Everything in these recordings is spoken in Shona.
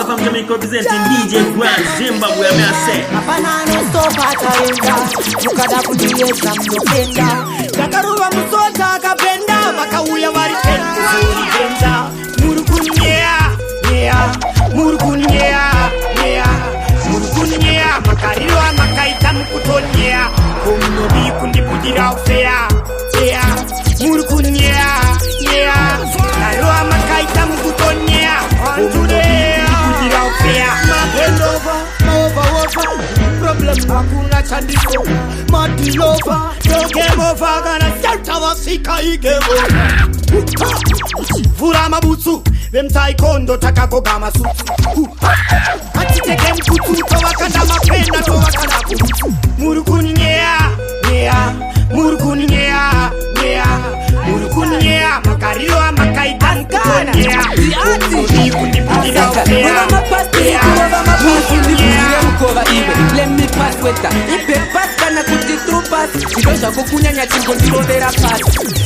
From Jamaica representing DJ Grantz, Zimbabwe, I say. Banana so fat Hwinza, mukada kudiyesa mnopenda. Yakaruva musota kabenda, makauya varipenda. Murikundinyeya, Murikundinyeya, Murikundinyeya, makariro makaita mukutonyea. Komunobi kundipudira ufea, Murikundinyeya, kariro makaita mukutonyea. Problem hakuna chandiso Mati lover No game over Gana selta wasika game over Vura mabutsu Vemtai kondo takagogama sutu Atiteke mkutu Tawakanda mapenda Tawakanda kutu Murikundinyeya Murikundinyeya Murikundinyeya Makarilo makaita mkutonyea Kuni kundipudira ufea Let me pass with that. If you pass, can I put it through pass? Because I go kunyanya chingo zero vera pass.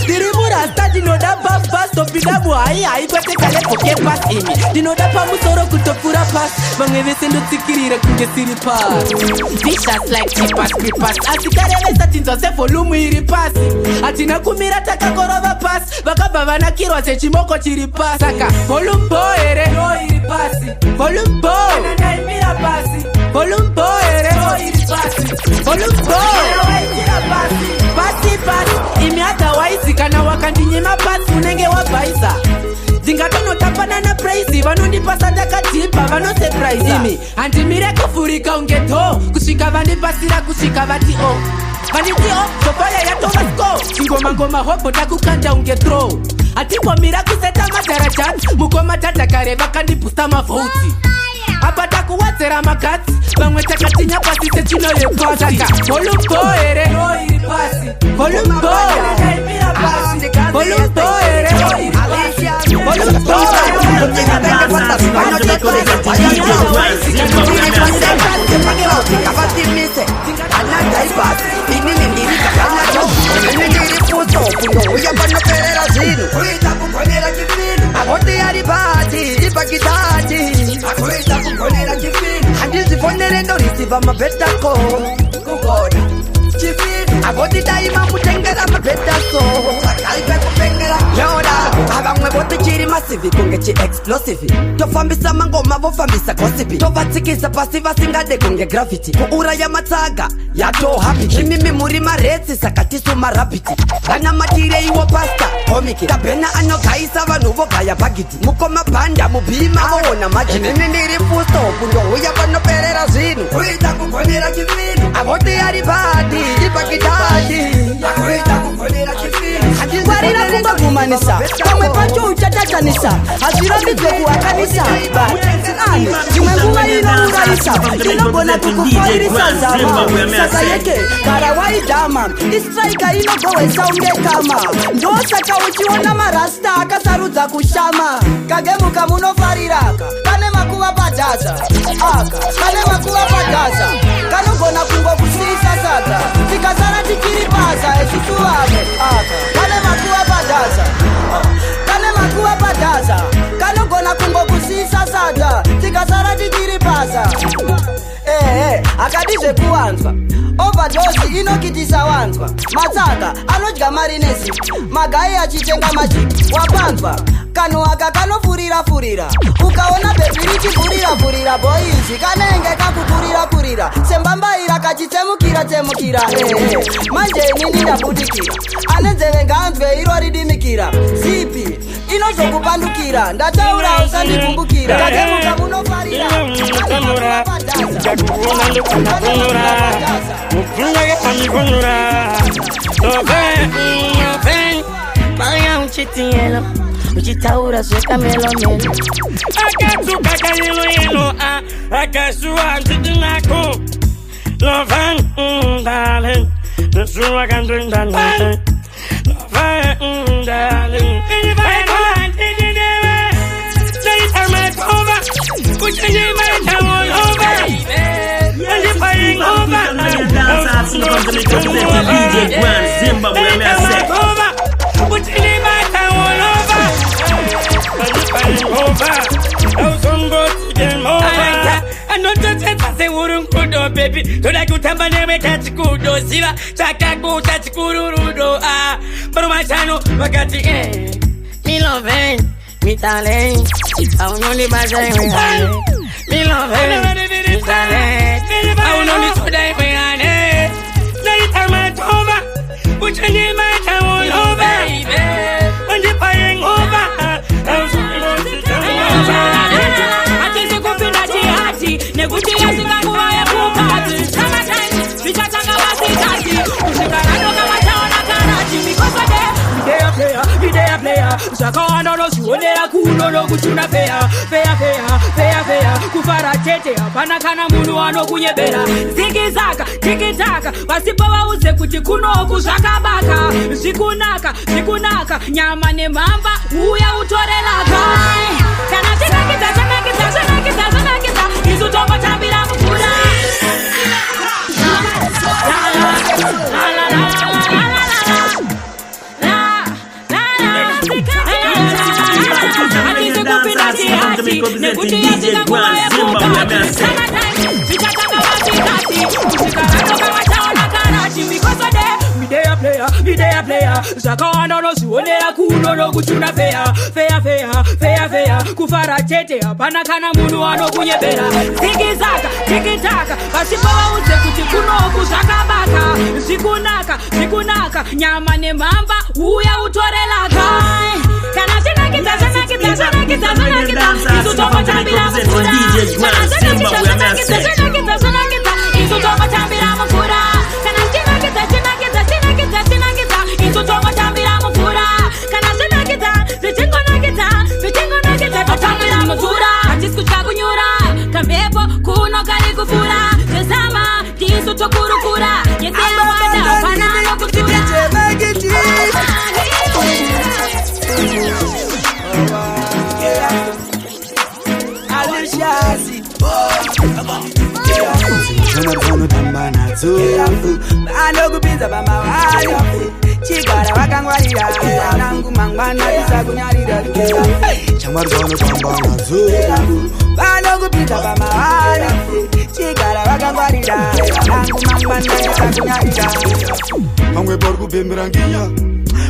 Dirimura start you know that pass. To be that boy, I go take a left for get pass in me. You know that pamusoro kutopura pass. Bangewe sendo tikirira kunge siri pass. Vicious like chipas creepers. Asikare vesta tinzo se volume iri pass. Atina kumira taka korova pass. Bakaba vana kirwa se chimoko chiri pass. Saka volume boy ere no iri pass. Volume boy na mira pass. Volume boy, volume boy, pasi, imiata waisi kana wakandinyema pasi unenge wabaisa. Zingatono tapana na praise, vanondi pasanda katipa, vano surprise imi. Antimire kufurika ungeto, kushika vandi pasira, kushika vati o. Vandi ti o, sopaya ya tova sko, ngoma hopo takukanta ungetro. Atipo mira kuseta matarachat, mukoma tatakare vakandi pusta mavoti. Apata kuwatsera makatsi vamwe takatinya pasi sechino yepasaka volume boy ere no iri pasi volume boy volume boy ere no iri pasi volume boy Handizifonere ndo receive mabeta ko kugoda chifini abodi daima mutengera mabeta so akaipe kupengera yoda abamwe bote chiri massive kunge chi explosive tofambisa mangoma vofambisa gossip tovatsikisa pasi vasingade kunge gravity kuura ya matsaga yato happy imimi muri maretsi sakatiso marapiti kana matire iwo pasta komiki tabena anogaisa vanhu vogaya bagiti mukoma bhanda mubhima voona majini ndiri fusto kundohuya panoperera zvinhu kuita kugonera chivinu avoti ari bhati ipakidati akuita kugonera chivinu warira kungogumanisa pamwe pacho uchatatanisa hazvirambidzwe kuwakanisa ani imwe nguva inourayisa inogona kukufairisa zama saka yeke gara waidhama istraika inogohwesa unge kama ndosaka uchiona marasta akasarudza kushama kagemuka munofariraka kane makuva padhaza aka kane makuva padhaza kanogona kungokusisa sadza tikasara tikiri basa esusu vame aka kane makuva padhaza kane makuva padhaza kanogona kungokusisa sadza tikasara tikiri basa akadizve kuwanzwa overdose inokitisa wanzwa matsaka anodya marinesi magai achitenga majiki wapanzwa kanhu aka kanofurira ukaona bhebi richivurira boizi kanenge kakufurira sembambaira kachitsemukira manje inini ndabudikira anenzeve nganzwe iro ridimikira zipi inozokupandukira ndataura usandikumbukira kagemuka munofarira uchitaura zweka melomelo akatuka kayelo akasua ndinako lovan darling nasua kandindana lovan darling DJ Grantz. Zimbabwe, I'm I know that they wouldn't put on baby. To like to Tambane, catch Kudo, Siva, Takago, touch Kurudo. But my channel, Magati, me loving, me darling. I will only my day, me loving, me darling. I will only today, me later, my over. Put your name, my time all over, baby. When you're paying over, I was Sakana no suonera kuno no kuchuna fair kufara tete hapana kana munhu anokunyebera zigizaka tikitaka vasipa vauze kuti kunoku zvakabaka zvikunaka nyama nemhamba uya utorelaka kana tinakidza isu tongotambira mukura DJ Grantz, Zimbabwe, player. Sakana no suonera kuno no kuchuna fair. Kufara tete hapana kana munhu anokunyebera. Zigizaka, tikitaka, vasipa vauze kuti kunoku zvakabaka. Zvikunaka, nyama nemhamba uya utorelaka. Kana tinakidza isu tongotambira mukura. DJ Grantz, Zimbabwe, isu tongotambira mukura. Kana tinakidza isu tongotambira mukura. Kana zvitingonakidza totambira mukura. Hatisi kutya kunyura kambepo kuno kari kufura. Zvesama tisu tokurukura. Yesewada hapana anokutura. Anokupinza pamawaya chigara vakangwarira nangu mangwana tisakunyarira chamarwana pambanadzo vanokupinza pamawaya chigara vakangwarira nangu mangwana tisakunyarira pamwe pari kupembera nginya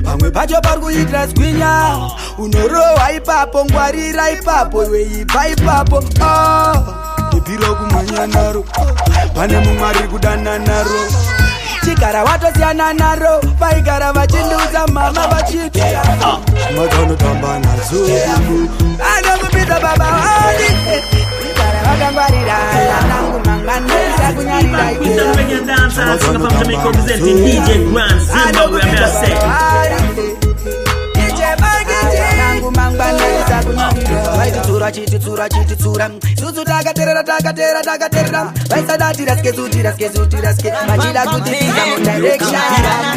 pamwe pacho pari kuitira zgwinya unorohwa ipapo ngwarira ipapo iweibva ipapo ibhira kumhanya naro pane mumwe ari kudana naro chigara watosiyana naro vaigara vachindudza mama vachiti matanotamba nadzo anokupinza baba wani chigara vakangwarira nangu mangwana tisakunyarira DJ Grantz, Zimbabwe, vaititsura susu takaterera vaisadati raske vachida kutiisa mudirection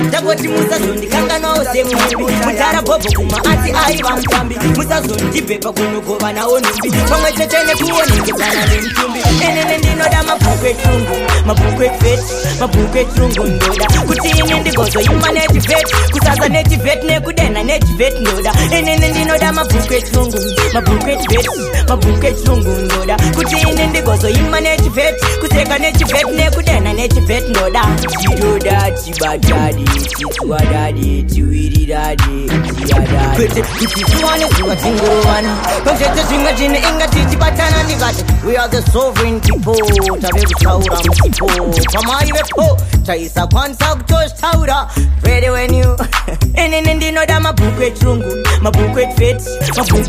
ndakoti musazondikanganawo semumbi mutara bhobho kuma ati aiva mutambi musazondibhepa kunogova nawo nhumbi pamwe chete nekuonekedzana nemutumbi enene ndinoda mabhuku efeti mabhuku etrungu ndoda kuti ine ndigozoimba netivheti kusaza netivheti nekudena netivheti ndoda enene ndinoda mabhuku etrungu ndoda kuti ine ndigozoimba netivheti kuseka netivheti nekudena netivheti ndoda chiroda chibatadi chitswadadi chiwiriradi chiyadadi kwete kuti tiwane zuva tingorovana kwezvete zvimwe zvine inga tichibatana ndikati we are the sovereign people tave kutaura musipo pamai vepo taisakwanisa kutotaura ready when you enene ndinoda mabhuku efeti mabhuku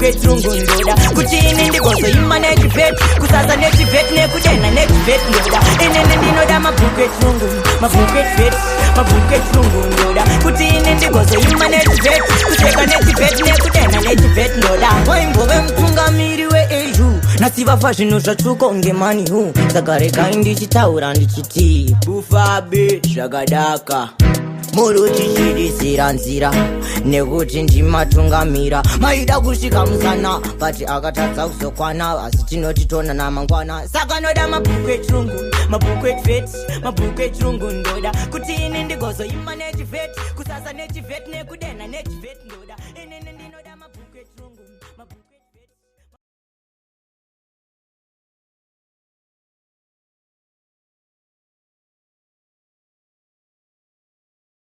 etrungu ndoda kuti ine ndigozoimba netivheti kusaza netivheti nekudena netivheti ndoda enene ndinoda mabhuku efeti mabhuku etrungu ndoda kuti ine ndigozoimba netivheti kuseka netivheti nekudena netivheti ndoda waimbove mutungamiri weau nasivafa zvinhu zvatsvuka unge manihu saka regai ndichitaura ndichiti bufabe zvakadaka muri tichidisira nzira nekuti ndimatungamira maida kusvika musana pati akatadza kuzokwana asi tinotitonana mangwana saka noda mabhuku etrungu mabhuku efeti mabhuku etrungu ndoda kuti ini ndigozoimba netivheti sasa nechivet nekudena nechivet ndoda ene